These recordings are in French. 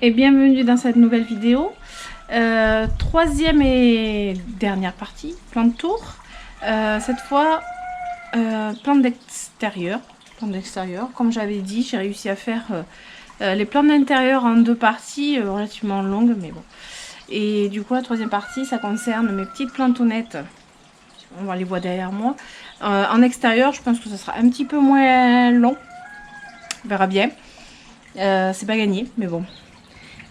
et bienvenue dans cette nouvelle vidéo. Troisième et dernière partie, plante tour. Cette fois, plante d'extérieur. Comme j'avais dit, j'ai réussi à faire les plantes d'intérieur en deux parties relativement longues, mais bon. Et du coup, la troisième partie, ça concerne mes petites plantonnettes. On va les voir derrière moi. En extérieur, je pense que ça sera un petit peu moins long. On verra bien. C'est pas gagné, mais bon.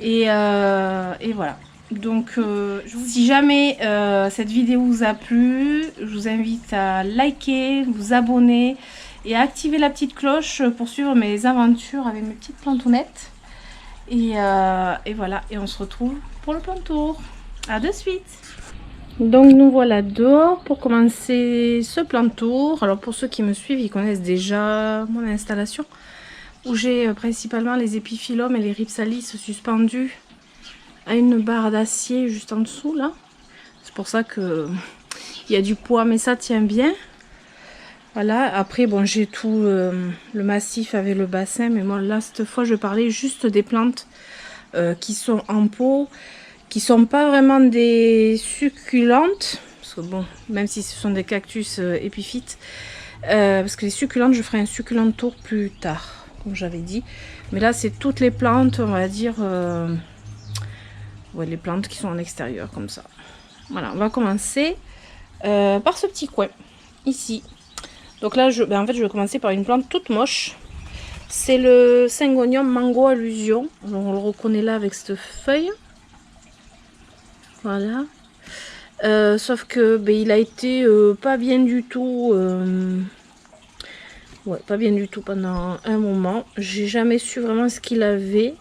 Et voilà. Donc, si jamais cette vidéo vous a plu, je vous invite à liker, vous abonner et à activer la petite cloche pour suivre mes aventures avec mes petites plantonnettes. Et voilà. Et on se retrouve pour le plan tour. À de suite. Donc nous voilà dehors pour commencer ce plan tour. Alors pour ceux qui me suivent, ils connaissent déjà mon installation où j'ai principalement les épiphyllums et les rhipsalis suspendus à une barre d'acier juste en dessous là. C'est pour ça que il y a du poids, mais ça tient bien. Voilà, après bon, j'ai tout le massif avec le bassin, mais moi là cette fois je parlais juste des plantes qui sont en pot, qui sont pas vraiment des succulentes, parce que bon, même si ce sont des cactus épiphytes, parce que les succulentes, je ferai un succulent tour plus tard, comme j'avais dit. Mais là, c'est toutes les plantes, on va dire, ouais, les plantes qui sont en extérieur, comme ça. Voilà, on va commencer par ce petit coin, ici. Donc là, en fait, je vais commencer par une plante toute moche. C'est le Syngonium Mango Allusion. Alors, on le reconnaît là avec cette feuille. Voilà. Sauf que il a été pas bien du tout. Ouais, pas bien du tout pendant un moment. J'ai jamais su vraiment ce qu'il avait.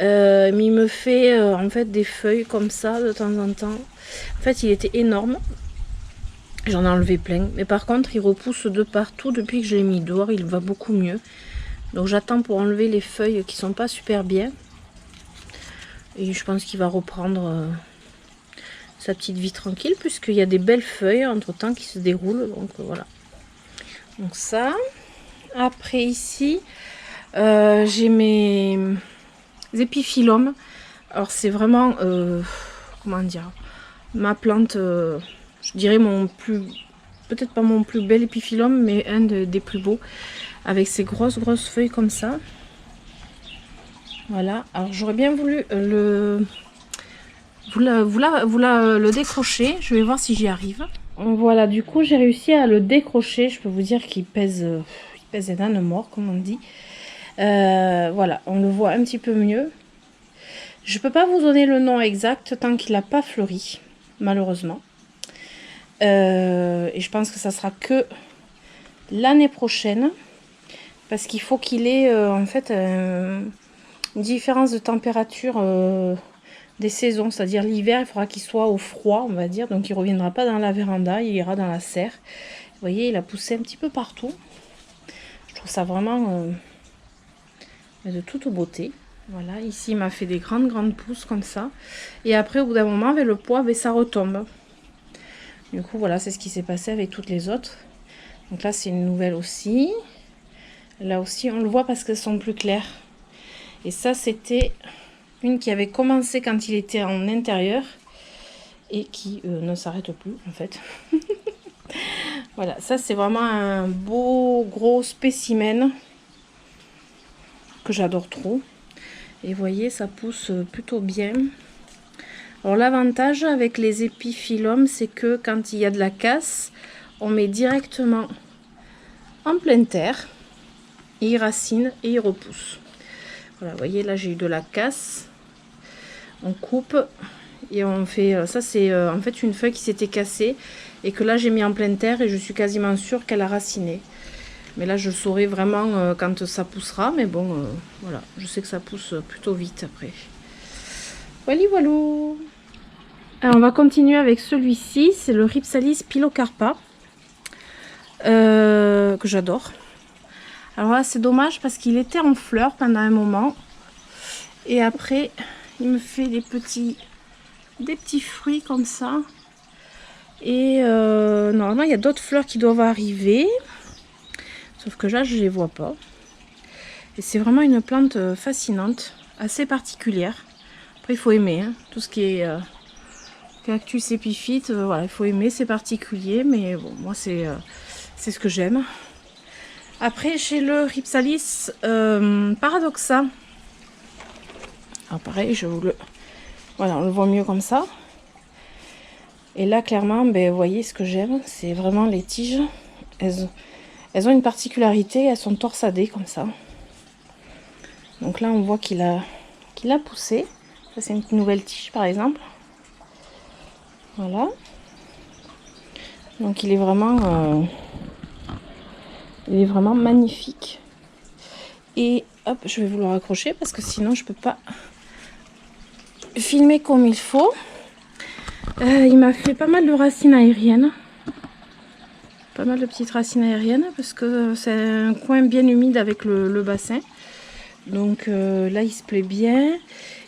Mais il me fait en fait des feuilles comme ça de temps en temps. En fait, il était énorme. J'en ai enlevé plein. Mais par contre, il repousse de partout. Depuis que je l'ai mis dehors, il va beaucoup mieux. Donc j'attends pour enlever les feuilles qui sont pas super bien. Et je pense qu'il va reprendre sa petite vie tranquille, puisqu'il y a des belles feuilles entre temps qui se déroulent. Donc voilà. Donc ça. Après ici, j'ai mes épiphyllums. Alors c'est vraiment, comment dire, ma plante, je dirais mon plus, peut-être pas mon plus bel épiphyllum, mais un des plus beaux, avec ces grosses feuilles comme ça. Voilà. Alors j'aurais bien voulu le décrocher. Je vais voir si j'y arrive. Voilà, du coup j'ai réussi à le décrocher. Je peux vous dire qu'il pèse un âne mort, comme on dit. Voilà, on le voit un petit peu mieux. Je peux pas vous donner le nom exact tant qu'il n'a pas fleuri, malheureusement. Et je pense que ça sera que l'année prochaine, parce qu'il faut qu'il ait en fait une différence de température des saisons, c'est-à-dire l'hiver, il faudra qu'il soit au froid, on va dire, donc il reviendra pas dans la véranda, il ira dans la serre. Vous voyez, il a poussé un petit peu partout. Je trouve ça vraiment de toute beauté. Voilà, ici il m'a fait des grandes pousses comme ça. Et après, au bout d'un moment, avec le poids, ça retombe. Du coup, voilà, c'est ce qui s'est passé avec toutes les autres. Donc là, c'est une nouvelle aussi. Là aussi, on le voit parce qu'elles sont plus claires. Et ça, c'était une qui avait commencé quand il était en intérieur et qui ne s'arrête plus, en fait. Voilà, ça, c'est vraiment un beau gros spécimen que j'adore trop. Et vous voyez, ça pousse plutôt bien. Alors l'avantage avec les épiphyllums, c'est que quand il y a de la casse, on met directement en pleine terre. Et il racine et il repousse. Voilà, vous voyez, là j'ai eu de la casse. On coupe et on fait... Ça c'est en fait une feuille qui s'était cassée et que là j'ai mis en pleine terre et je suis quasiment sûre qu'elle a raciné. Mais là, je saurai vraiment quand ça poussera. Mais bon, voilà. Je sais que ça pousse plutôt vite après. Voilà, voilà. Alors, on va continuer avec celui-ci. C'est le Rhipsalis pilocarpa. Que j'adore. Alors là, c'est dommage parce qu'il était en fleurs pendant un moment. Et après, il me fait des petits fruits comme ça. Et normalement, il y a d'autres fleurs qui doivent arriver. Sauf que là, je les vois pas. Et c'est vraiment une plante fascinante. assez particulière. Après, il faut aimer, hein, tout ce qui est cactus épiphyte, voilà, il faut aimer, c'est particulier, mais bon, moi c'est ce que j'aime. Après, j'ai le Rhipsalis Paradoxa. Alors pareil, je vous le... Voilà, on le voit mieux comme ça. Et là, clairement, ben, vous voyez ce que j'aime, c'est vraiment les tiges. Elles ont une particularité, elles sont torsadées comme ça. Donc là, on voit qu'il a poussé. Ça, c'est une nouvelle tige, par exemple. Voilà. Donc il est vraiment magnifique. Et hop, je vais vous le raccrocher parce que sinon je peux pas filmer comme il faut. Il m'a fait pas mal de racines aériennes. Pas mal de petites racines aériennes parce que c'est un coin bien humide avec le bassin. Donc là il se plaît bien.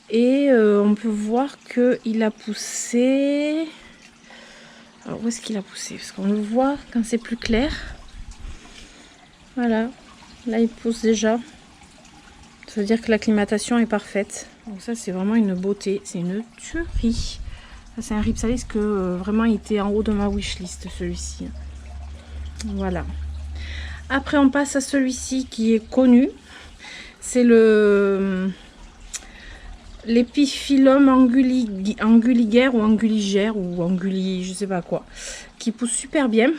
Et on peut voir qu'il a poussé... Alors où est-ce qu'il a poussé? Parce qu'on le voit quand c'est plus clair. Voilà, là il pousse déjà. Ça veut dire que l'acclimatation est parfaite. Donc ça c'est vraiment une beauté, c'est une tuerie. Ça c'est un Rhipsalis que vraiment il était en haut de ma wishlist, celui-ci. Voilà. Après on passe à celui-ci qui est connu. C'est l'Epiphyllum anguliger ou anguligère ou anguli, je sais pas quoi, qui pousse super bien.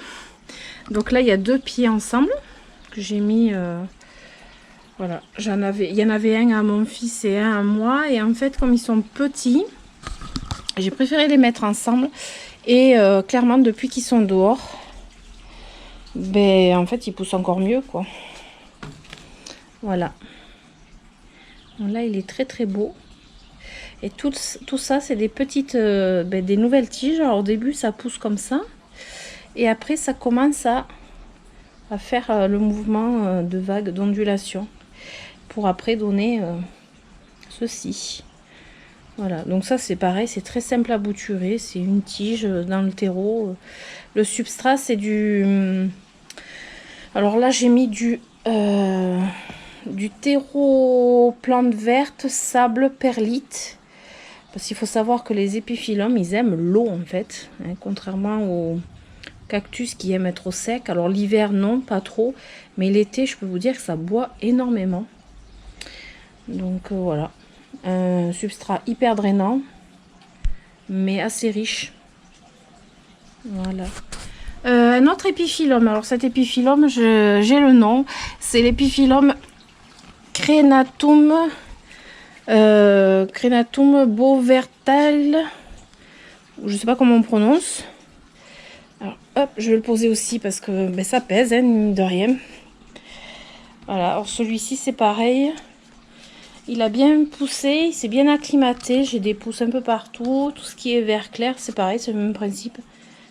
Donc là il y a deux pieds ensemble que j'ai mis. Voilà, il y en avait un à mon fils et un à moi. Et en fait, comme ils sont petits, j'ai préféré les mettre ensemble. Et clairement, depuis qu'ils sont dehors, ben en fait, ils poussent encore mieux, quoi. Voilà. Donc là, il est très très beau. Et tout ça, c'est des petites, des nouvelles tiges. Alors au début, ça pousse comme ça. Et après, ça commence à faire le mouvement de vague, d'ondulation. Pour après donner ceci. Voilà, donc ça c'est pareil, c'est très simple à bouturer. C'est une tige dans le terreau. Le substrat, c'est du... Alors là, j'ai mis du terreau plante verte, sable, perlite. Parce qu'il faut savoir que les épiphyllums, ils aiment l'eau en fait. Hein, contrairement aux cactus qui aiment être au sec. Alors l'hiver, non, pas trop. Mais l'été, je peux vous dire que ça boit énormément. Donc voilà. Un substrat hyper drainant. Mais assez riche. Voilà. Un autre épiphyllum. Alors cet épiphyllum, j'ai le nom. C'est l'épiphyllum Crenatum bovertal. Je sais pas comment on prononce. Alors hop, je vais le poser aussi parce que ben, ça pèse, hein, mine de rien. Voilà, alors celui-ci c'est pareil. Il a bien poussé, il s'est bien acclimaté. J'ai des pousses un peu partout. Tout ce qui est vert clair, c'est pareil, c'est le même principe.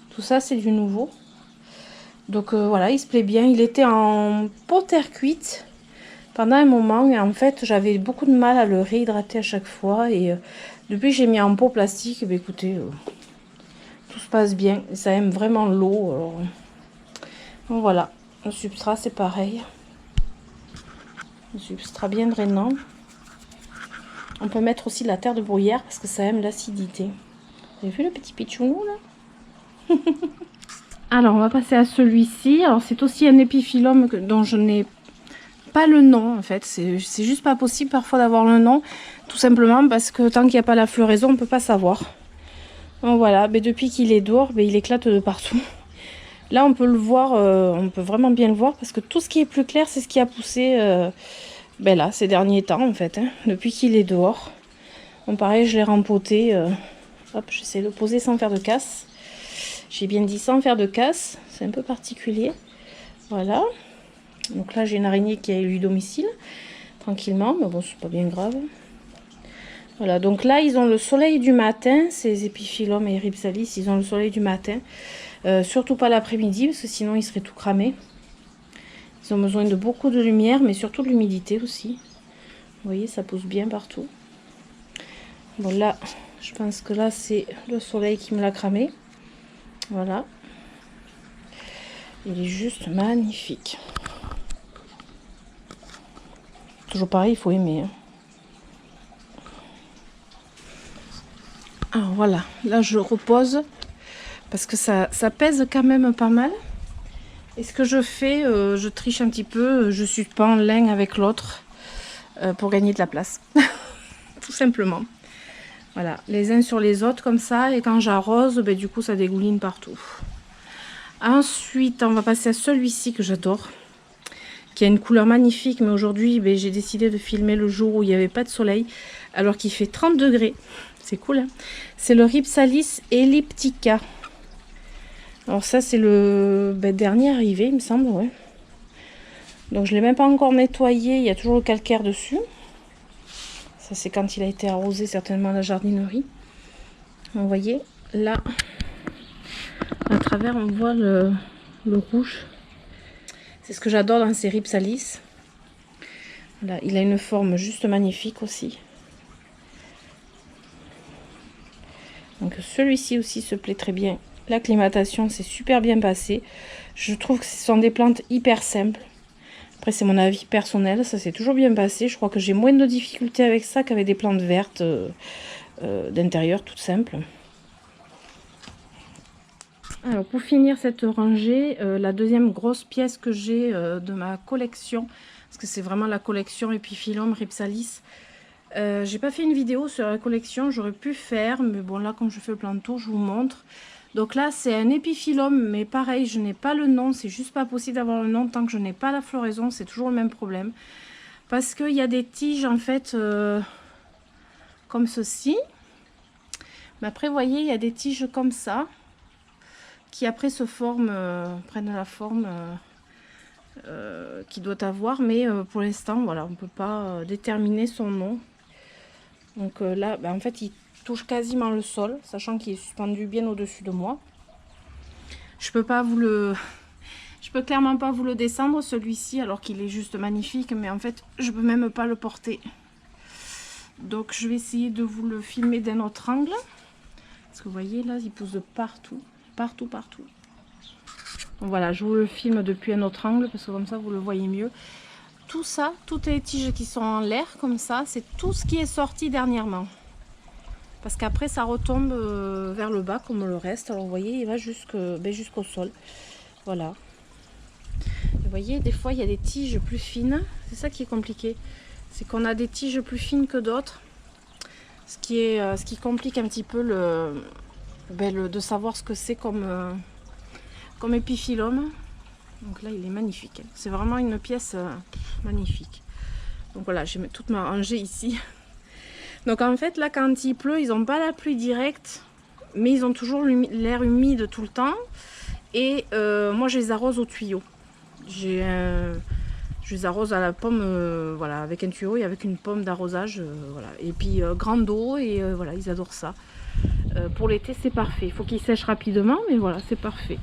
Tout ça, c'est du nouveau. Donc voilà, il se plaît bien. Il était en pot terre cuite pendant un moment. Et en fait, j'avais beaucoup de mal à le réhydrater à chaque fois. Et depuis que j'ai mis en pot plastique, ben, écoutez, tout se passe bien. Et ça aime vraiment l'eau. Donc voilà, le substrat, c'est pareil. Un substrat bien drainant. On peut mettre aussi de la terre de bruyère parce que ça aime l'acidité. Vous avez vu le petit pichounou là? Alors on va passer à celui-ci. Alors c'est aussi un épiphyllum dont je n'ai pas le nom en fait. C'est juste pas possible parfois d'avoir le nom. Tout simplement parce que tant qu'il n'y a pas la floraison, on ne peut pas savoir. Donc voilà, mais depuis qu'il est dehors, il éclate de partout. Là on peut le voir, on peut vraiment bien le voir parce que tout ce qui est plus clair, c'est ce qui a poussé là ces derniers temps en fait. Hein, depuis qu'il est dehors. Bon pareil, je l'ai rempoté. Hop, j'essaie de poser sans faire de casse. J'ai bien dit sans faire de casse, c'est un peu particulier. Voilà. Donc là, j'ai une araignée qui a élu domicile, tranquillement, mais bon, c'est pas bien grave. Voilà, donc là, ils ont le soleil du matin, ces épiphyllums et Rhipsalis, ils ont le soleil du matin. Surtout pas l'après-midi, parce que sinon, ils seraient tout cramés. Ils ont besoin de beaucoup de lumière, mais surtout de l'humidité aussi. Vous voyez, ça pousse bien partout. Bon, là, je pense que là, c'est le soleil qui me l'a cramé. Voilà. Il est juste magnifique. . Toujours pareil, il faut aimer. Hein. Alors voilà, là je repose parce que ça pèse quand même pas mal. Et ce que je fais, je triche un petit peu, je suspends l'un avec l'autre pour gagner de la place. Tout simplement. Voilà, les uns sur les autres comme ça, et quand j'arrose, ben, du coup ça dégouline partout. Ensuite, on va passer à celui-ci que j'adore, qui a une couleur magnifique, mais aujourd'hui ben, j'ai décidé de filmer le jour où il n'y avait pas de soleil, alors qu'il fait 30 degrés. C'est cool, hein. C'est le Rhipsalis elliptica. Alors ça c'est le dernier arrivé, il me semble, ouais. Donc je ne l'ai même pas encore nettoyé, il y a toujours le calcaire dessus. Ça c'est quand il a été arrosé certainement à la jardinerie. Vous voyez, là, à travers on voit le rouge. C'est ce que j'adore dans ces Rhipsalis. Voilà, il a une forme juste magnifique aussi. Donc celui-ci aussi se plaît très bien. L'acclimatation s'est super bien passée. Je trouve que ce sont des plantes hyper simples. Après c'est mon avis personnel, ça s'est toujours bien passé. Je crois que j'ai moins de difficultés avec ça qu'avec des plantes vertes d'intérieur toutes simples. Alors pour finir cette rangée, la deuxième grosse pièce que j'ai de ma collection, parce que c'est vraiment la collection Epiphyllum Rhipsalis. J'ai pas fait une vidéo sur la collection, j'aurais pu faire, mais bon là comme je fais le plan de tour, je vous montre. Donc là c'est un Epiphyllum, mais pareil je n'ai pas le nom, c'est juste pas possible d'avoir le nom tant que je n'ai pas la floraison, c'est toujours le même problème. Parce qu'il y a des tiges en fait comme ceci, mais après vous voyez il y a des tiges comme ça, qui après se forment, prennent la forme qu'il doit avoir, mais pour l'instant voilà on ne peut pas déterminer son nom. Donc là en fait il touche quasiment le sol, sachant qu'il est suspendu bien au-dessus de moi. Je peux clairement pas vous le descendre celui-ci, alors qu'il est juste magnifique, mais en fait je peux même pas le porter. Donc je vais essayer de vous le filmer d'un autre angle, parce que vous voyez là il pousse de partout. Partout. Donc voilà, je vous le filme depuis un autre angle parce que comme ça vous le voyez mieux. Tout ça, toutes les tiges qui sont en l'air comme ça, c'est tout ce qui est sorti dernièrement. Parce qu'après ça retombe vers le bas comme le reste. Alors vous voyez, il va jusqu'au sol. Voilà. Vous voyez, des fois il y a des tiges plus fines. C'est ça qui est compliqué. C'est qu'on a des tiges plus fines que d'autres. Ce qui complique un petit peu de savoir ce que c'est comme épiphyllum. Donc là il est magnifique, c'est vraiment une pièce magnifique. Donc voilà, j'ai toute ma rangée ici. Donc en fait là quand il pleut, ils n'ont pas la pluie directe, mais ils ont toujours l'air humide tout le temps. Et moi je les arrose au tuyau. Je les arrose à la pomme, voilà, avec un tuyau et avec une pomme d'arrosage, voilà. Et puis grande eau, et voilà, ils adorent ça. Pour l'été c'est parfait, il faut qu'ils sèchent rapidement, mais voilà, c'est parfait.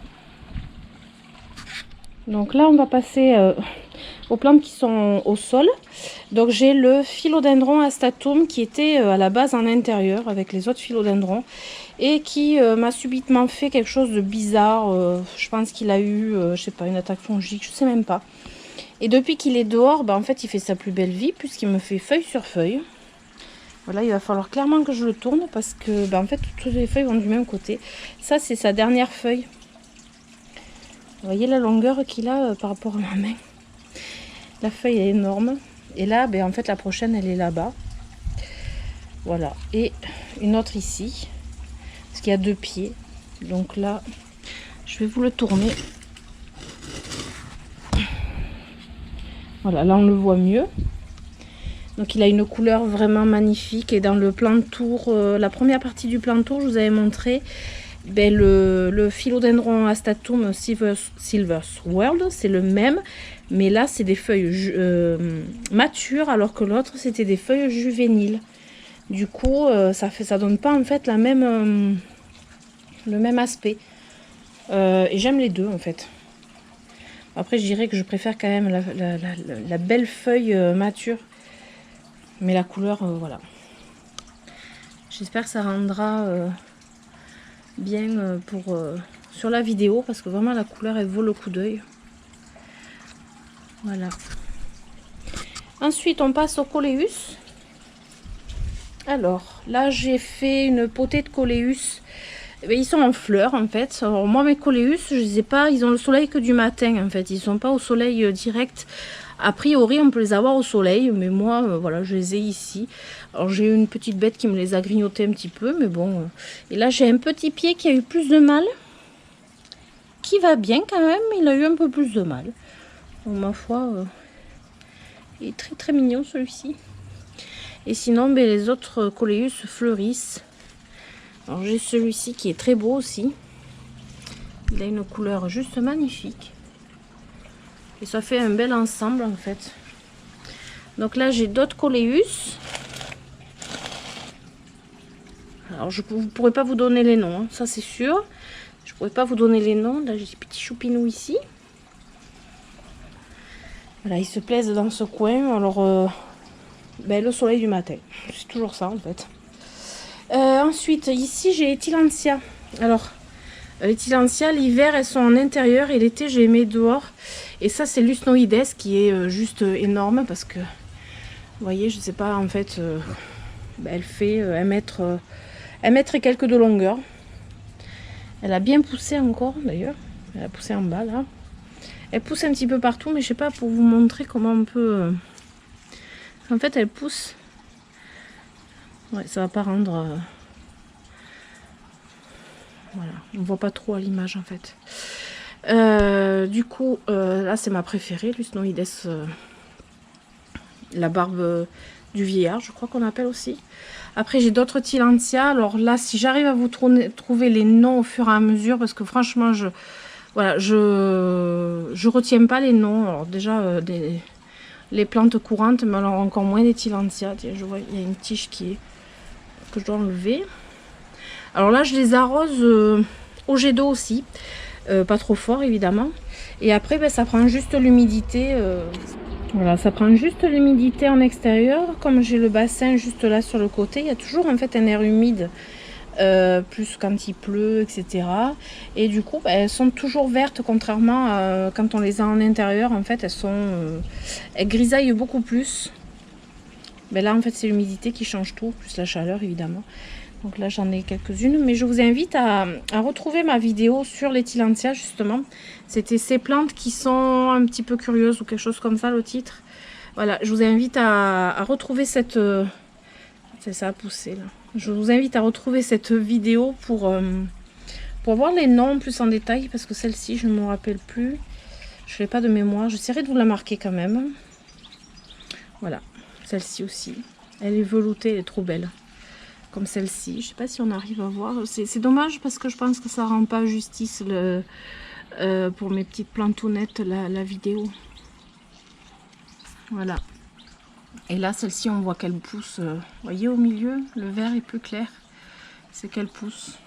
Donc là on va passer aux plantes qui sont au sol. Donc j'ai le Philodendron astatum qui était à la base en intérieur avec les autres philodendrons, et qui m'a subitement fait quelque chose de bizarre. Je pense qu'il a eu, je sais pas, une attaque fongique, je sais même pas. Et depuis qu'il est dehors, en fait il fait sa plus belle vie puisqu'il me fait feuille sur feuille. Voilà, il va falloir clairement que je le tourne parce que en fait toutes les feuilles vont du même côté. Ça c'est sa dernière feuille. Vous voyez la longueur qu'il a par rapport à ma main. La feuille est énorme. Et là, en fait, la prochaine, elle est là-bas. Voilà. Et une autre ici. Parce qu'il y a 2 pieds. Donc là, je vais vous le tourner. Voilà, là, on le voit mieux. Donc, il a une couleur vraiment magnifique. Et dans le plan de tour, la première partie du plan de tour, je vous avais montré le Philodendron astatum Silver World, c'est le même, mais là c'est des feuilles matures, alors que l'autre c'était des feuilles juvéniles. Du coup ça donne pas en fait le même aspect, et j'aime les deux en fait. Après je dirais que je préfère quand même la belle feuille mature, mais la couleur voilà, j'espère que ça rendra bien sur la vidéo, parce que vraiment la couleur elle vaut le coup d'œil. Voilà. Ensuite on passe au Coleus. Alors, là, j'ai fait une potée de coléus. Eh bien, ils sont en fleurs, en fait. Alors, moi, mes coléus, je les ai pas... Ils ont le soleil que du matin, en fait. Ils sont pas au soleil direct. A priori, on peut les avoir au soleil. Mais moi, voilà, je les ai ici. Alors, j'ai eu une petite bête qui me les a grignotés un petit peu. Mais bon. Et là, j'ai un petit pied qui a eu plus de mal. Qui va bien, quand même. Il a eu un peu plus de mal. Donc, ma foi, il est très, très mignon, celui-ci. Et sinon, ben, les autres coléus fleurissent. Alors j'ai celui-ci qui est très beau aussi. Il a une couleur juste magnifique. Et ça fait un bel ensemble en fait. Donc là j'ai d'autres coléus. Alors je ne pourrais pas vous donner les noms, hein, ça c'est sûr. Je ne pourrais pas vous donner les noms. Là j'ai des petits choupinous ici. Voilà, ils se plaisent dans ce coin. Alors ben, le soleil du matin. C'est toujours ça en fait. Ensuite, ici j'ai les Tillandsia. Alors, les Tillandsia, l'hiver elles sont en intérieur et l'été j'ai mis dehors. Et ça, c'est l'Usnoides qui est juste énorme parce que, vous voyez, je sais pas, en fait, ben, elle fait 1 mètre et quelques de longueur. Elle a bien poussé encore d'ailleurs. Elle a poussé en bas là. Elle pousse un petit peu partout, mais je sais pas pour vous montrer comment on peut. En fait, elle pousse. Ouais, ça va pas rendre. Voilà, on voit pas trop à l'image en fait. Du coup, là c'est ma préférée, l'Usnoides, la barbe du vieillard, je crois qu'on appelle aussi. Après j'ai d'autres Tillandsia. Alors là, si j'arrive à vous trouver les noms au fur et à mesure, parce que franchement, je retiens pas les noms. Alors déjà les plantes courantes, mais alors encore moins des Tillandsia. Tiens, je vois il y a une tige que je dois enlever. Alors là, je les arrose au jet d'eau aussi. Pas trop fort évidemment. Et après, ben, ça prend juste l'humidité. Voilà, ça prend juste l'humidité en extérieur. Comme j'ai le bassin juste là sur le côté, il y a toujours en fait un air humide. Plus quand il pleut, etc. Et du coup, ben, elles sont toujours vertes, contrairement à quand on les a en intérieur. En fait, elles grisaillent beaucoup plus. Ben là, en fait, c'est l'humidité qui change tout, plus la chaleur évidemment. Donc là j'en ai quelques-unes, mais je vous invite à retrouver ma vidéo sur les Tillandsia justement. C'était ces plantes qui sont un petit peu curieuses ou quelque chose comme ça le titre. Voilà, je vous invite à retrouver cette... ça a poussé là. Je vous invite à retrouver cette vidéo pour voir les noms plus en détail parce que celle-ci je ne me rappelle plus. Je ne fais pas de mémoire, j'essaierai de vous la marquer quand même. Voilà, celle-ci aussi. Elle est veloutée, elle est trop belle. Comme celle-ci, je sais pas si on arrive à voir, c'est dommage parce que je pense que ça rend pas justice pour mes petites plantounettes la vidéo. Voilà, et là celle-ci on voit qu'elle pousse, vous voyez au milieu le vert est plus clair, c'est qu'elle pousse.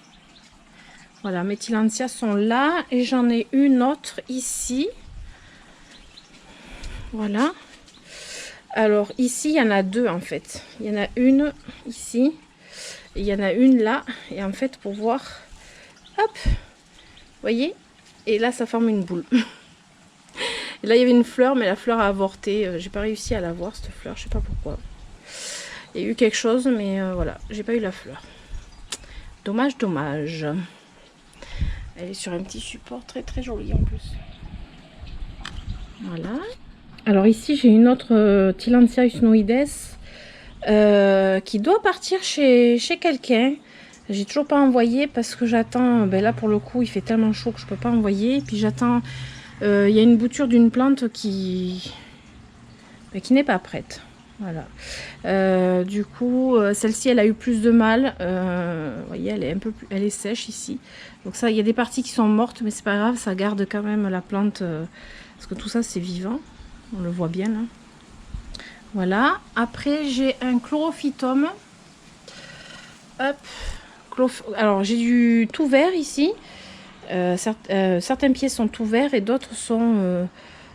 Voilà, mes Tillandsia sont là et j'en ai une autre ici. Voilà, alors ici il y en a deux en fait, il y en a une ici. Il y en a une là, et en fait pour voir, hop, vous voyez, et là ça forme une boule. Et là il y avait une fleur, mais la fleur a avorté, j'ai pas réussi à la voir cette fleur, je sais pas pourquoi. Il y a eu quelque chose, mais voilà, j'ai pas eu la fleur. Dommage, dommage. Elle est sur un petit support très très joli en plus. Voilà. Alors ici j'ai une autre Tillandsia Usnoides. Qui doit partir chez quelqu'un. J'ai toujours pas envoyé parce que j'attends. Ben là pour le coup il fait tellement chaud que je peux pas envoyer. Et puis j'attends. Il y a une bouture d'une plante qui n'est pas prête. Voilà. Du coup celle-ci elle a eu plus de mal. Vous voyez elle est un peu plus, elle est sèche ici. Donc ça il y a des parties qui sont mortes mais c'est pas grave, ça garde quand même la plante parce que tout ça c'est vivant. On le voit bien là. Voilà, après j'ai un chlorophytum. Hop. Alors j'ai du tout vert ici. Certains pieds sont tout verts et d'autres sont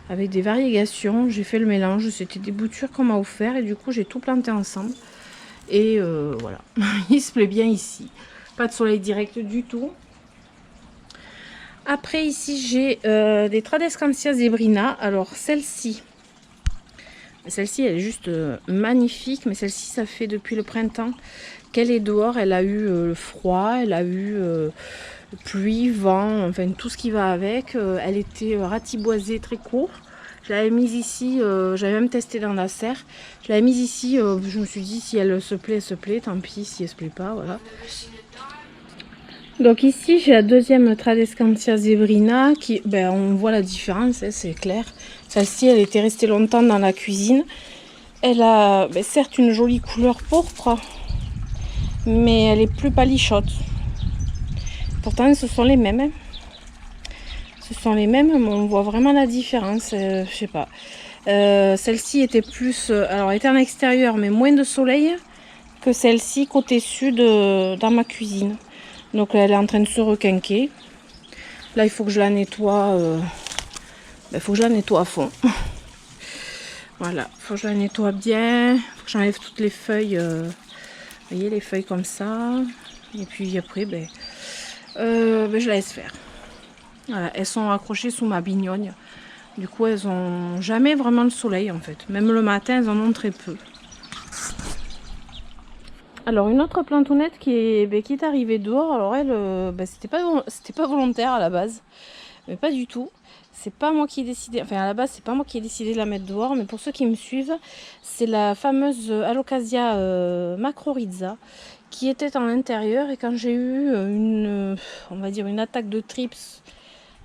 avec des variégations. J'ai fait le mélange, c'était des boutures qu'on m'a offert et du coup j'ai tout planté ensemble. Et voilà, il se plaît bien ici. Pas de soleil direct du tout. Après ici j'ai des Tradescantia zebrina. Alors celle-ci, Celle-ci, elle est juste magnifique, mais celle-ci, ça fait depuis le printemps qu'elle est dehors. Elle a eu le froid, elle a eu pluie, vent, enfin tout ce qui va avec. Elle était ratiboisée très court. Je l'avais mise ici, j'avais même testé dans la serre. Je l'avais mise ici, je me suis dit si elle se plaît, elle se plaît. Tant pis si elle se plaît pas, voilà. Donc ici j'ai la deuxième Tradescantia Zebrina qui, ben, on voit la différence, hein, c'est clair. Celle-ci elle était restée longtemps dans la cuisine. Elle a ben, certes une jolie couleur pourpre, mais elle est plus palichote. Pourtant ce sont les mêmes. Hein. Ce sont les mêmes, mais on voit vraiment la différence. Je sais pas. Celle-ci était plus, alors elle était en extérieur, mais moins de soleil que celle-ci côté sud dans ma cuisine. Donc elle est en train de se requinquer. Là il faut que je la nettoie. Il faut que je la nettoie à fond. Voilà, il faut que je la nettoie bien. Il faut que j'enlève toutes les feuilles. Vous voyez les feuilles comme ça. Et puis après, je la laisse faire. Voilà, elles sont accrochées sous ma bignonne. Du coup, elles ont jamais vraiment le soleil en fait. Même le matin, elles en ont très peu. Alors une autre plantounette qui est arrivée dehors. Alors elle, c'était pas volontaire à la base, mais pas du tout. C'est pas moi qui ai décidé. Enfin à la base, c'est pas moi qui ai décidé de la mettre dehors, mais pour ceux qui me suivent, c'est la fameuse Alocasia macrorizza qui était en intérieur. Et quand j'ai eu on va dire une attaque de trips,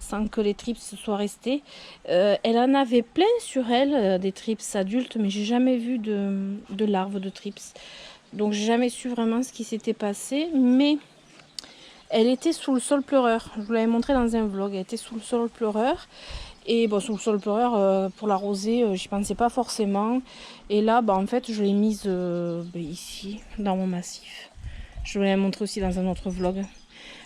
sans que les trips soient restés, elle en avait plein sur elle, des trips adultes, mais j'ai jamais vu de larves de trips. Donc j'ai jamais su vraiment ce qui s'était passé, mais elle était sous le sol pleureur. Je vous l'avais montré dans un vlog, elle était sous le sol pleureur. Et bon, sous le sol pleureur, pour l'arroser, j'y pensais pas forcément. Et là, en fait, je l'ai mise ici, dans mon massif. Je vous l'avais montré aussi dans un autre vlog.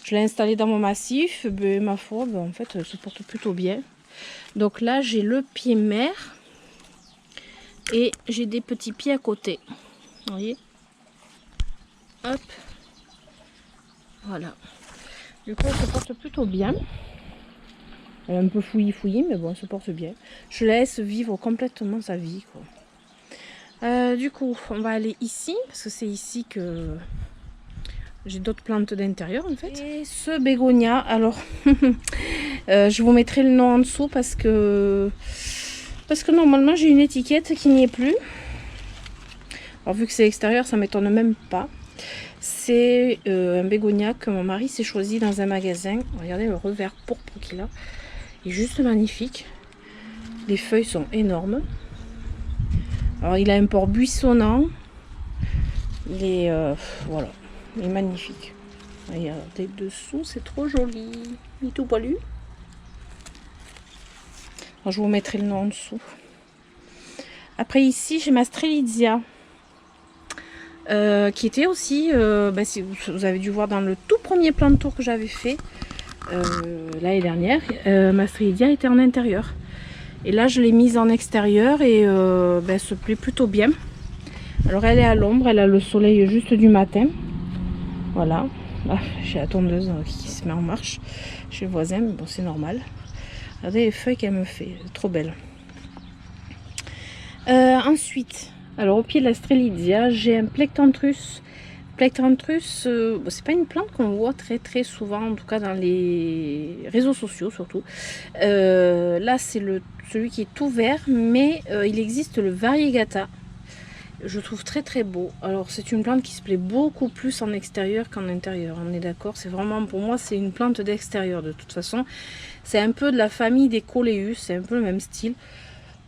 Je l'ai installée dans mon massif, ma foi, en fait, elle se porte plutôt bien. Donc là, j'ai le pied mère et j'ai des petits pieds à côté. Vous voyez ? Hop, voilà. Du coup, elle se porte plutôt bien. Elle est un peu fouillis, mais bon, elle se porte bien. Je laisse vivre complètement sa vie, quoi. Du coup, on va aller ici, parce que c'est ici que j'ai d'autres plantes d'intérieur, en fait. Et ce bégonia, alors, je vous mettrai le nom en dessous, parce que normalement, j'ai une étiquette qui n'y est plus. Alors, vu que c'est extérieur, ça m'étonne même pas. C'est un bégonia que mon mari s'est choisi dans un magasin. Regardez le revers pourpre qu'il a. Il est juste magnifique. Les feuilles sont énormes. Alors il a un port buissonnant. Il est voilà, il est magnifique. Regardez dessous, c'est trop joli. Il est tout poilu. Alors, je vous mettrai le nom en dessous. Après ici, j'ai ma Strelitzia. Qui était aussi, si vous avez dû voir dans le tout premier plan de tour que j'avais fait l'année dernière, ma Strelitzia était en intérieur. Et là, je l'ai mise en extérieur et elle se plaît plutôt bien. Alors, elle est à l'ombre, elle a le soleil juste du matin. Voilà. Là, j'ai la tondeuse qui se met en marche chez le voisin, mais bon, c'est normal. Regardez les feuilles qu'elle me fait, trop belle. Ensuite, alors au pied de la Strelitzia, j'ai un Plectranthus. Plectranthus, c'est pas une plante qu'on voit très souvent, en tout cas dans les réseaux sociaux surtout. Là, c'est celui qui est tout vert, mais il existe le Variegata. Je trouve très beau. Alors, c'est une plante qui se plaît beaucoup plus en extérieur qu'en intérieur. On est d'accord, c'est vraiment, pour moi, c'est une plante d'extérieur de toute façon. C'est un peu de la famille des Coleus, c'est un peu le même style.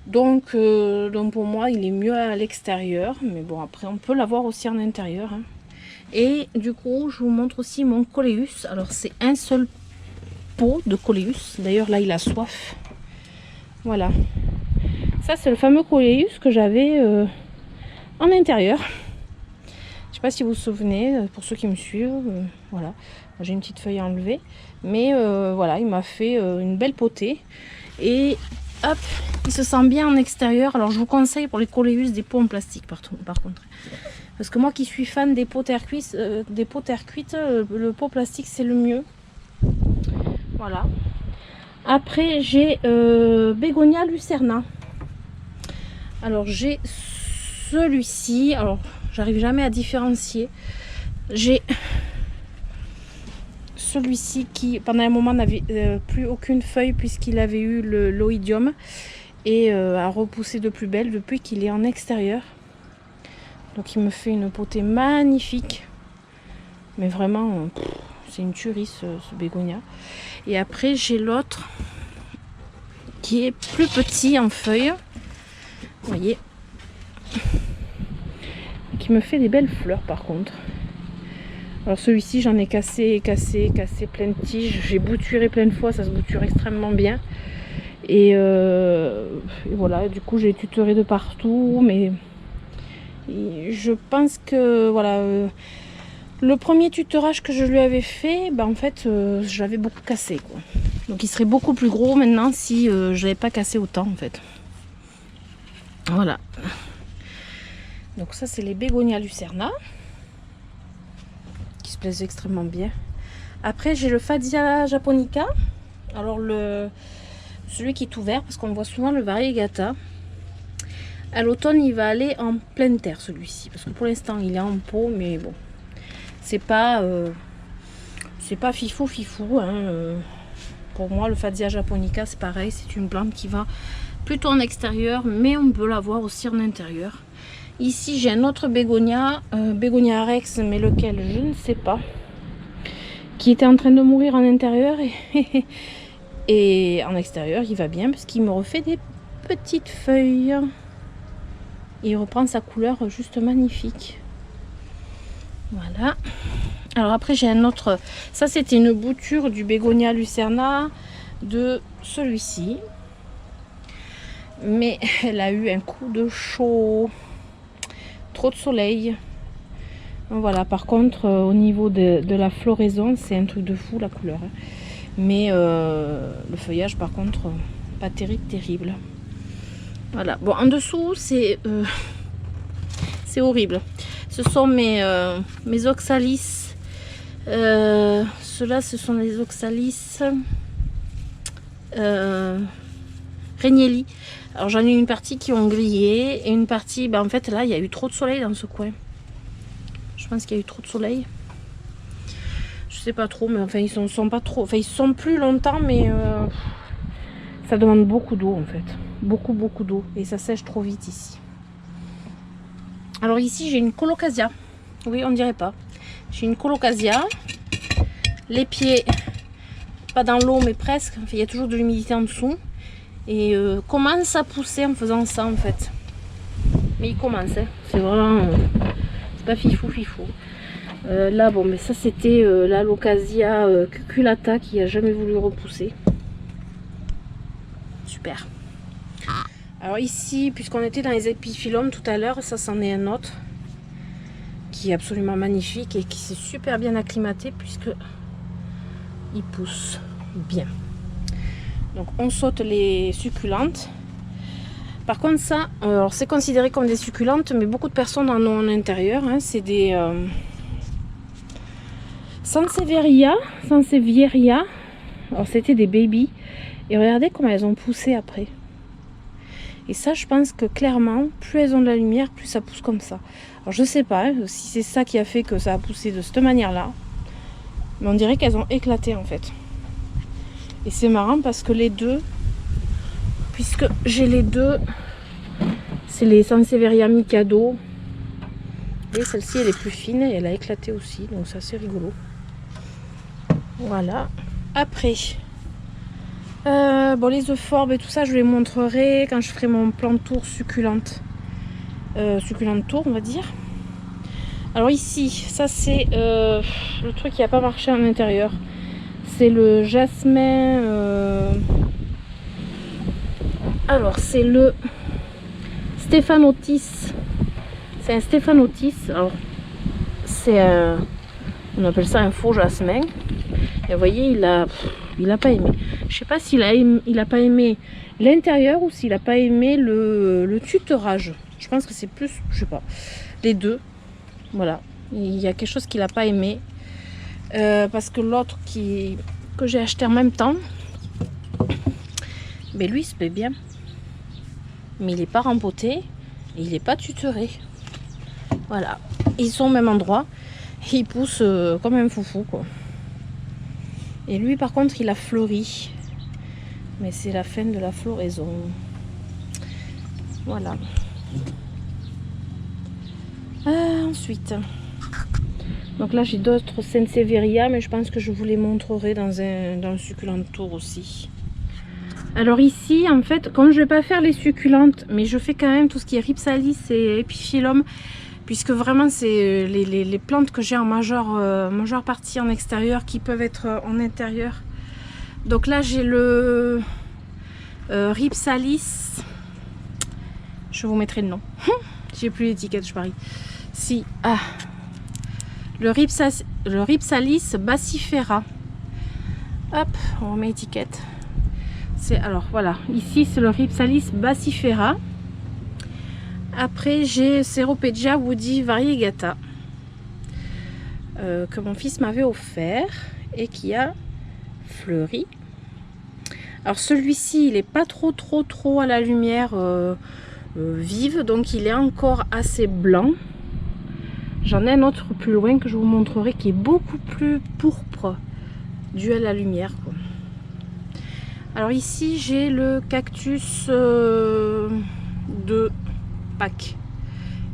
Donc pour moi, il est mieux à l'extérieur. Mais bon, après, on peut l'avoir aussi en intérieur. Hein. Et du coup, je vous montre aussi mon Coleus. Alors, c'est un seul pot de Coleus. D'ailleurs, là, il a soif. Voilà. Ça, c'est le fameux Coleus que j'avais en intérieur. Je sais pas si vous vous souvenez, pour ceux qui me suivent. Voilà. J'ai une petite feuille à enlever. Mais voilà, il m'a fait une belle potée. Et hop, il se sent bien en extérieur. Alors je vous conseille pour les Coleus des pots en plastique par contre. Parce que moi qui suis fan des pots terre cuite, le pot plastique c'est le mieux. Voilà. Après j'ai Bégonia lucerna. Alors j'ai celui-ci, alors j'arrive jamais à différencier. J'ai celui-ci qui pendant un moment n'avait plus aucune feuille puisqu'il avait eu l'oïdium et a repoussé de plus belle depuis qu'il est en extérieur. Donc il me fait une potée magnifique. Mais vraiment, c'est une tuerie ce bégonia. Et après j'ai l'autre qui est plus petit en feuilles. Vous voyez, qui me fait des belles fleurs par contre. Alors celui-ci j'en ai cassé plein de tiges. J'ai bouturé plein de fois, ça se bouture extrêmement bien. Et voilà, du coup j'ai tutoré de partout. Mais je pense que voilà, le premier tutorage que je lui avais fait, bah, en fait je l'avais beaucoup cassé quoi. Donc il serait beaucoup plus gros maintenant si je n'avais pas cassé autant en fait. Voilà. Donc ça c'est les Bégonia lucerna qui se plaisent extrêmement bien. Après j'ai le Fadia japonica. Alors celui qui est ouvert parce qu'on voit souvent le variegata. À l'automne il va aller en pleine terre celui-ci parce que pour l'instant il est en pot, mais bon c'est pas fifou hein. Pour moi le Fadia japonica c'est pareil, c'est une plante qui va plutôt en extérieur, mais on peut l'avoir aussi en intérieur. Ici j'ai un autre bégonia, bégonia rex, mais lequel je ne sais pas, qui était en train de mourir en intérieur et en extérieur il va bien parce qu'il me refait des petites feuilles. Il reprend sa couleur juste magnifique. Voilà. Alors après j'ai un autre, ça c'était une bouture du bégonia lucerna de celui-ci. Mais elle a eu un coup de chaud, trop de soleil. Voilà, par contre au niveau de la floraison c'est un truc de fou la couleur. Mais le feuillage par contre pas terrible. Voilà, bon en dessous c'est horrible. Ce sont mes oxalis. Ceux-là ce sont les oxalis Regnelli. Alors j'en ai une partie qui ont grillé et une partie, en fait là il y a eu trop de soleil dans ce coin. Je pense qu'il y a eu trop de soleil. Je sais pas trop, mais enfin ils sont pas trop, enfin ils sont plus longtemps, mais ça demande beaucoup d'eau en fait, beaucoup d'eau et ça sèche trop vite ici. Alors ici j'ai une colocasia, oui on dirait pas. J'ai une colocasia, les pieds pas dans l'eau mais presque, enfin, il y a toujours de l'humidité en dessous. Et commence à pousser en faisant ça en fait. Mais il commence, hein. C'est vraiment c'est pas fifou. Là bon mais ça c'était la locasia cuculata qui a jamais voulu repousser. Super. Alors ici, puisqu'on était dans les épiphyllums tout à l'heure, ça c'en est un autre qui est absolument magnifique et qui s'est super bien acclimaté puisque il pousse bien. Donc on saute les succulentes. Par contre ça, alors c'est considéré comme des succulentes, mais beaucoup de personnes en ont en intérieur. Hein. C'est des Sansevieria. Alors c'était des babies. Et regardez comment elles ont poussé après. Et ça je pense que clairement, plus elles ont de la lumière, plus ça pousse comme ça. Alors je sais pas si c'est ça qui a fait que ça a poussé de cette manière-là. Mais on dirait qu'elles ont éclaté en fait. Et c'est marrant parce que les deux, puisque j'ai les deux, c'est les Sansevieria Mikado. Et celle-ci elle est plus fine et elle a éclaté aussi, donc ça c'est rigolo. Voilà. Après, bon les euphorbes et tout ça je vous les montrerai quand je ferai mon plan tour succulente. Succulente tour on va dire. Alors ici, ça c'est le truc qui n'a pas marché en intérieur. C'est le jasmin. Alors c'est le Stephanotis. C'est un Stephanotis. Alors c'est un, on appelle ça un faux jasmin. Et vous voyez, il a pas aimé. Je sais pas s'il a pas aimé l'intérieur ou s'il a pas aimé le tutorage. Je pense que c'est plus, je sais pas, les deux. Voilà, il y a quelque chose qu'il n'a pas aimé. Parce que l'autre que j'ai acheté en même temps, mais lui il se plaît bien, mais il n'est pas rempoté Et il n'est pas tutoré. Voilà. Ils sont au même endroit. Et ils poussent comme un foufou, quoi. Et lui, par contre, il a fleuri. Mais c'est la fin de la floraison. Voilà. Ensuite. Donc là, j'ai d'autres Sansevieria, mais je pense que je vous les montrerai dans le succulent tour aussi. Alors ici, en fait, comme je ne vais pas faire les succulentes, mais je fais quand même tout ce qui est Rhipsalis et Epiphyllum, puisque vraiment, c'est les plantes que j'ai en majeure partie en extérieur qui peuvent être en intérieur. Donc là, j'ai le Rhipsalis. Je vous mettrai le nom. J'ai plus l'étiquette, je parie. Si, le Rhipsalis bassifera. Hop, on remet l'étiquette. Alors voilà, ici c'est le Rhipsalis bassifera. Après j'ai Ceropegia woody variegata que mon fils m'avait offert et qui a fleuri. Alors celui-ci il n'est pas trop à la lumière vive, donc il est encore assez blanc. J'en ai un autre plus loin que je vous montrerai qui est beaucoup plus pourpre dû à la lumière, quoi. Alors ici j'ai le cactus de Pâques.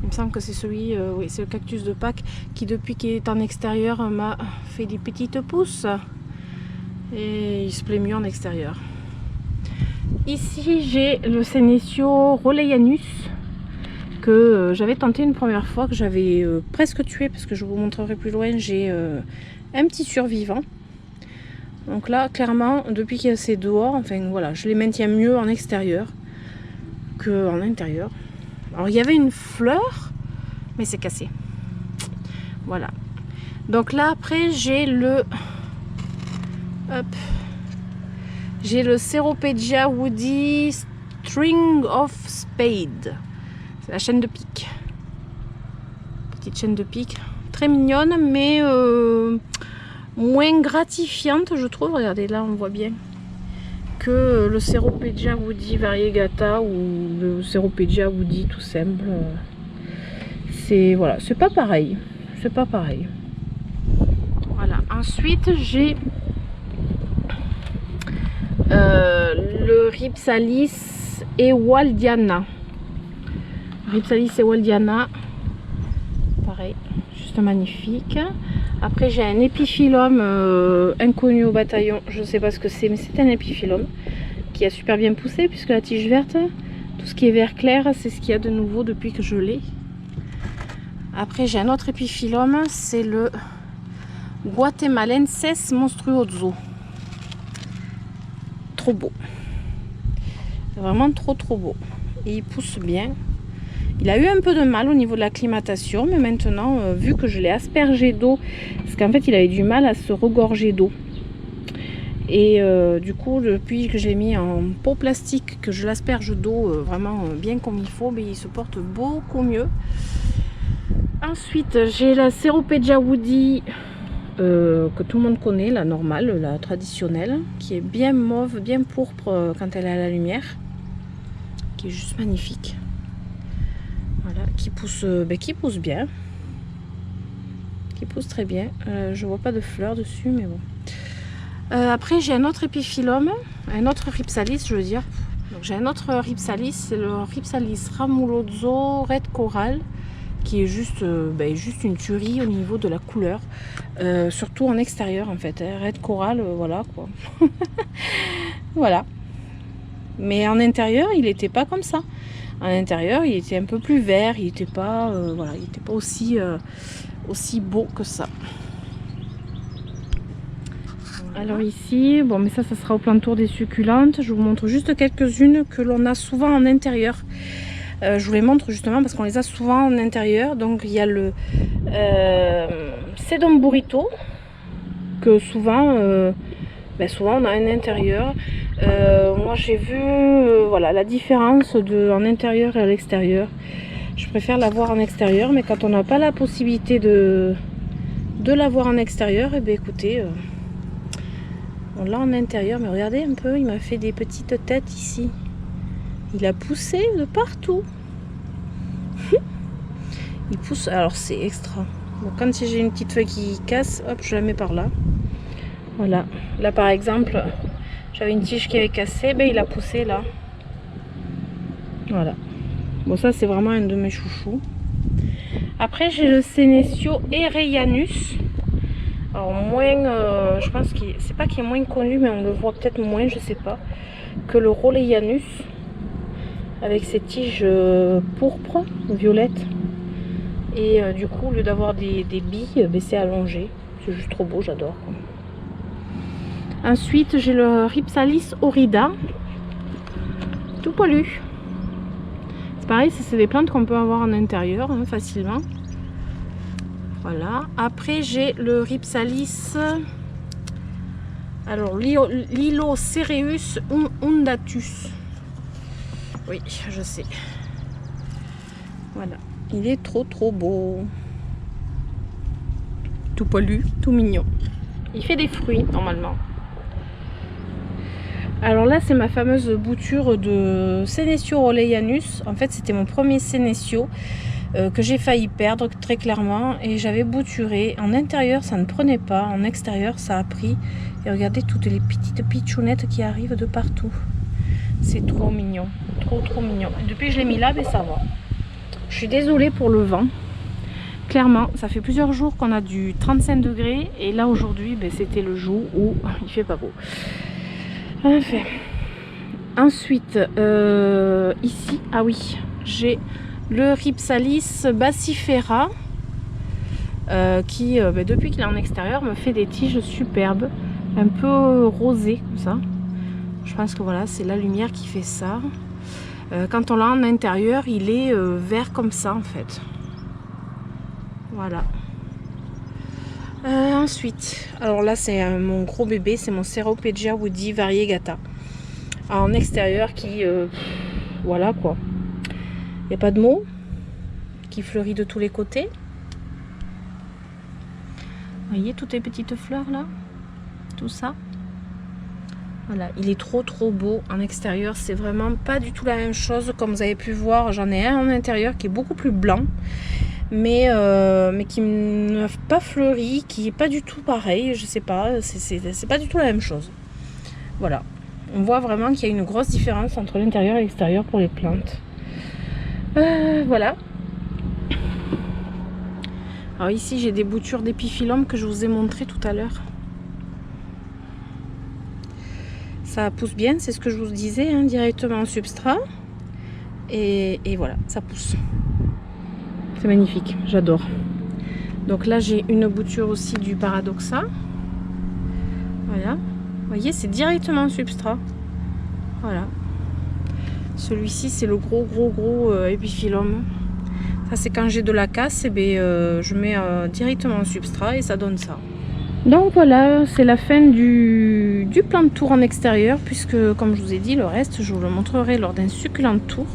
Il me semble que c'est celui, oui c'est le cactus de Pâques qui depuis qu'il est en extérieur m'a fait des petites pousses. Et il se plaît mieux en extérieur. Ici j'ai le Senecio Rolleianus que j'avais tenté une première fois, que j'avais presque tué parce que je vous montrerai plus loin. J'ai un petit survivant. Donc là clairement depuis qu'il y a ces dehors, enfin voilà, je les maintiens mieux en extérieur qu'en intérieur. Alors il y avait une fleur mais c'est cassé. Voilà. Donc là après j'ai le Ceropegia woody string of spade. C'est la chaîne de pique. Petite chaîne de pique. Très mignonne, mais moins gratifiante, je trouve. Regardez, là, on voit bien. Que le Ceropegia woody variegata ou le Ceropegia woody tout simple. C'est voilà, c'est pas pareil. C'est pas pareil. Voilà. Ensuite, j'ai le Rhipsalis ewaldiana. Rhipsalis ewaldiana, pareil, juste magnifique. Après j'ai un épiphyllum inconnu au bataillon, je ne sais pas ce que c'est, mais c'est un épiphyllum qui a super bien poussé puisque la tige verte, tout ce qui est vert clair, c'est ce qu'il y a de nouveau depuis que je l'ai. Après j'ai un autre épiphyllum, c'est le Guatemalensis monstruoso. Trop beau, vraiment trop beau, et il pousse bien. Il a eu un peu de mal au niveau de l'acclimatation, mais maintenant vu que je l'ai aspergé d'eau, parce qu'en fait il avait du mal à se regorger d'eau, et du coup depuis que je l'ai mis en pot plastique, que je l'asperge d'eau vraiment bien comme il faut, mais il se porte beaucoup mieux. Ensuite j'ai la Ceropegia woody que tout le monde connaît, la normale, la traditionnelle, qui est bien mauve, bien pourpre quand elle est à la lumière, qui est juste magnifique. Voilà, qui pousse bien, qui pousse très bien. Je vois pas de fleurs dessus, mais bon. Après j'ai un autre épiphyllum, un autre Rhipsalis, je veux dire. Donc j'ai un autre Rhipsalis, c'est le Rhipsalis ramuloso red coral, qui est juste une tuerie au niveau de la couleur, surtout en extérieur en fait, hein. Red coral, voilà quoi. Voilà. Mais en intérieur il n'était pas comme ça. En intérieur il était un peu plus vert, il n'était pas voilà, il n'était pas aussi beau que ça. Alors ici, bon mais ça sera au plan de tour des succulentes. Je vous montre juste quelques-unes que l'on a souvent en intérieur. Je vous les montre justement parce qu'on les a souvent en intérieur. Donc il y a le Sedum burrito que souvent on a en intérieur. Moi j'ai vu voilà la différence en intérieur et à l'extérieur. Je préfère l'avoir en extérieur, mais quand on n'a pas la possibilité de l'avoir en extérieur, et bien écoutez, on l'a en intérieur. Mais regardez un peu, il m'a fait des petites têtes ici. Il a poussé de partout. Il pousse, alors c'est extra. Donc, quand j'ai une petite feuille qui casse, hop, je la mets par là. Voilà. Là, par exemple, j'avais une tige qui avait cassé, ben, il a poussé là. Voilà. Bon, ça, c'est vraiment un de mes chouchous. Après, j'ai le Senecio Ereianus. Alors, moins, je pense que c'est pas qu'il est moins connu, mais on le voit peut-être moins, je sais pas, que le Rolleianus. Avec ses tiges pourpres, violettes. Et du coup, au lieu d'avoir des billes, ben, c'est allongé. C'est juste trop beau, j'adore. Ensuite, j'ai le Rhipsalis Orida. Tout poilu. C'est pareil, c'est des plantes qu'on peut avoir en intérieur hein, facilement. Voilà. Après, j'ai le Rhipsalis. Alors, Lilocereus undatus. Oui, je sais. Voilà. Il est trop beau. Tout poilu, tout mignon. Il fait des fruits normalement. Alors là, c'est ma fameuse bouture de Senecio Rolleianus. En fait, c'était mon premier Senecio que j'ai failli perdre très clairement. Et j'avais bouturé. En intérieur, ça ne prenait pas. En extérieur, ça a pris. Et regardez toutes les petites pitchounettes qui arrivent de partout. C'est trop mignon. Trop mignon. Et depuis que je l'ai mis là, ben, ça va. Je suis désolée pour le vent. Clairement, ça fait plusieurs jours qu'on a du 35 degrés. Et là, aujourd'hui, ben, c'était le jour où il fait pas beau. Enfin. Ensuite, ici, ah oui, j'ai le Rhipsalis bassifera qui, ben, depuis qu'il est en extérieur, me fait des tiges superbes, un peu rosées comme ça. Je pense que voilà, c'est la lumière qui fait ça. Quand on l'a en intérieur, il est vert comme ça en fait. Voilà. Ensuite, alors là c'est mon gros bébé, c'est mon Ceropegia woody variegata. En extérieur qui, voilà quoi. Il n'y a pas de mots. Qui fleurit de tous les côtés. Vous voyez toutes les petites fleurs là. Tout ça. Voilà, il est trop beau en extérieur. C'est vraiment pas du tout la même chose. Comme vous avez pu voir, j'en ai un en intérieur qui est beaucoup plus blanc. Mais qui n'a pas fleuri, qui est pas du tout pareil. Je sais pas, c'est pas du tout la même chose. Voilà. On voit vraiment qu'il y a une grosse différence entre l'intérieur et l'extérieur pour les plantes. Voilà. Alors ici, j'ai des boutures d'épiphyllum que je vous ai montré tout à l'heure. Ça pousse bien, c'est ce que je vous disais, hein, directement en substrat. Et voilà, ça pousse. C'est magnifique, j'adore. Donc là, j'ai une bouture aussi du Paradoxa. Voilà. Vous voyez, c'est directement en substrat. Voilà. Celui-ci, c'est le gros épiphyllum. Ça, c'est quand j'ai de la casse, et ben, je mets directement en substrat et ça donne ça. Donc voilà, c'est la fin du plan de tour en extérieur, puisque comme je vous ai dit, le reste, je vous le montrerai lors d'un succulent tour.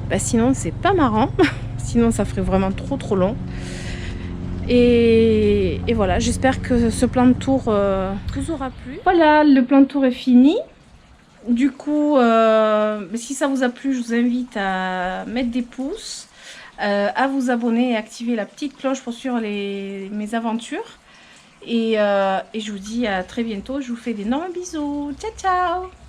Ben, sinon, c'est pas marrant. Sinon, ça ferait vraiment trop long. Et voilà, j'espère que ce plan de tour vous aura plu. Voilà, le plan de tour est fini. Du coup, si ça vous a plu, je vous invite à mettre des pouces, à vous abonner et activer la petite cloche pour suivre mes aventures. Et je vous dis à très bientôt. Je vous fais d'énormes bisous. Ciao, ciao!